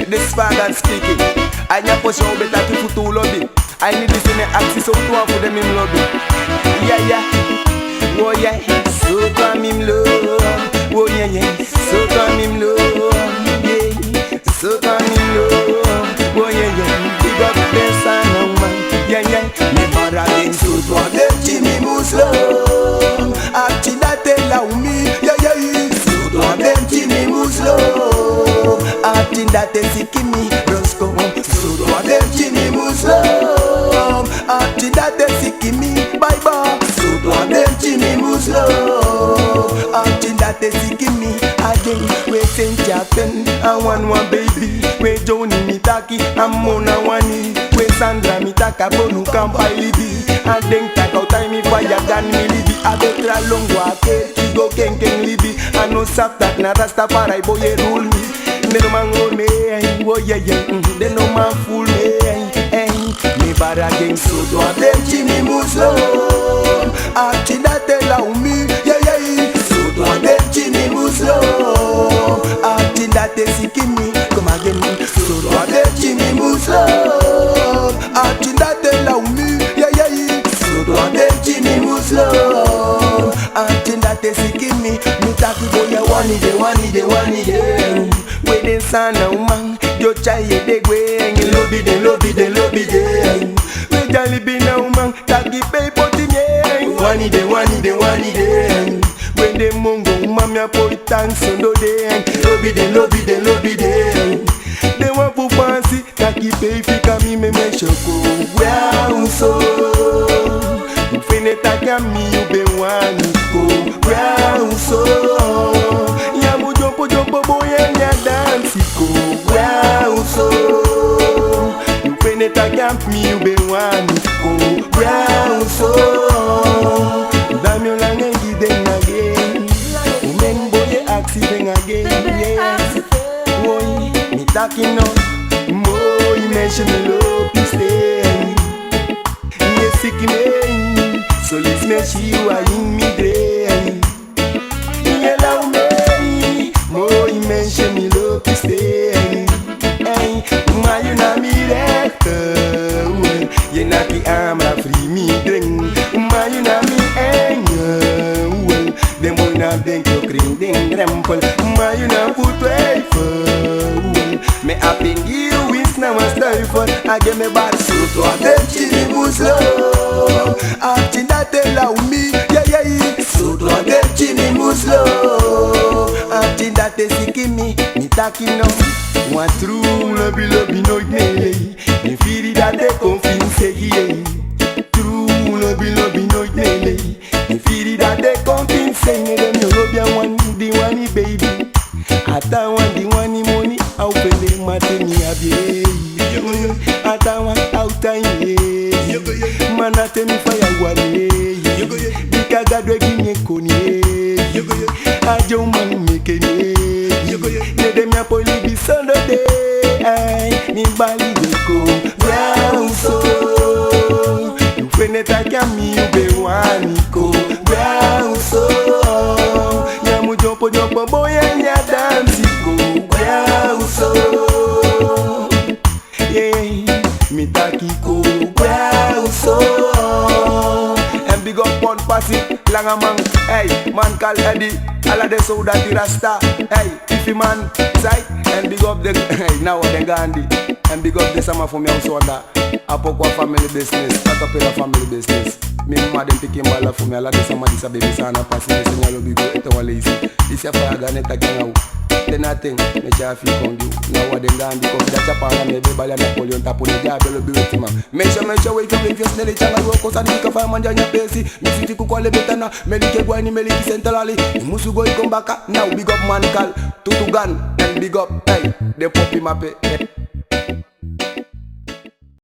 This Faja Gan speaking. I need push out better to to lobby. I need this in the axis out to for them in lobby. Yeah, yeah. Oh yeah. So come him love. Oh yeah, yeah. So come him love. Yeah. So come him love. Oh yeah, yeah. Big up the son of man. Yeah, yeah. Never again. So to them Jimmy Muslim. Acting that they allow me. Yeah, yeah. So to them Jimmy Muslim. Acting that they seek me. Roscoe. So to them Jimmy Muslim. Acting that they seek me. Bye bye. So to them Jimmy Muslim. Acting that they seek me. Again. We St. Jackson. I want one baby. We Johnny Mitaki. I'm Mona Wani. We Sandra Mitaka. Bonu Kampa Libi. And then take out time if Faja Gan me libi. I go tra long walk. Go ken libi. I know sap that na Rastafari boy rule me. They no man hold me, oh yeah yeah. They no man fool me, never again. So to them Jimmy Muslim, acting that they allow me, yeah yeah. So to them Jimmy Muslim, acting that they seek me, come again. So to them Jimmy Muslim, acting that they allow me, yeah yeah. So to them Jimmy Muslim, acting that they seek me. Me taki boy, one day. When they son of man, yo chaye de gwe, lobby de. We jolly be now man, taki pay poti nye. One day. When they mongo, mama poi thanks on do de. Lobby de. They want for fancy, taki pay fika mi me shoko. Brown so, you fine taki mi you be one go. Brown so. You penetrate against me, you be one go brown so. Damn you lang and give them again. Men boy accident again, yes. Boy, me talking on. Boy, mention me love to stay. Yes, sick me. So let's make sure you are in me drain. You love me. Boy, mention me love to stay. Ma you na mi rector, you na ki amra free me deng. Ma you na mi engel, dem boy na denk yo kring ding rempel. Ma you na put way for, me apping you wins na ma stifle. I get me bad so to a dem Jimmy Muslim, acting that they allow me, yeah yeah. So to a dem Jimmy Muslim, acting that they seek me talking now. One true lobby no nele. Me feel that they convince ye. True lobby no nele. Me feel that they convince me. Them you love ya one baby. Ata one the one money. How pele mate me abye. Ata one out time ye. Man ate me fire one. Bika gadwe ginye konye. Ajo man make ne. Dem ya poli bi Sunday, me bali de ko brown so. You penetrate mi you be one ko brown so. Ya mu jopo boy ya dance ko brown so. Yeah, me taki ko brown so. And big up on passy langa man, hey man call Eddie. Alla de so that the Rasta, hey, if you man side and big up the hey now the Gandhi and big up the summer for me also under Apokwa family business, Caterpillar family business. Me mama dem picking balla for me, alla de summer this a baby sana passing the signal big go eto lazy. This ya Faja Gan eta gang out. Then nothing, me chafi con you. Now what them Gandhi come that chapa and me baby and Napoleon tapu ni job will be with man. Make sure wait to make you snelly changa work cause and you can find man janya pesi. Me city ku call betana, me like boy ni me like centrally. Musu go come back now big up man call Tutu Gan and big up hey, the puppy mape.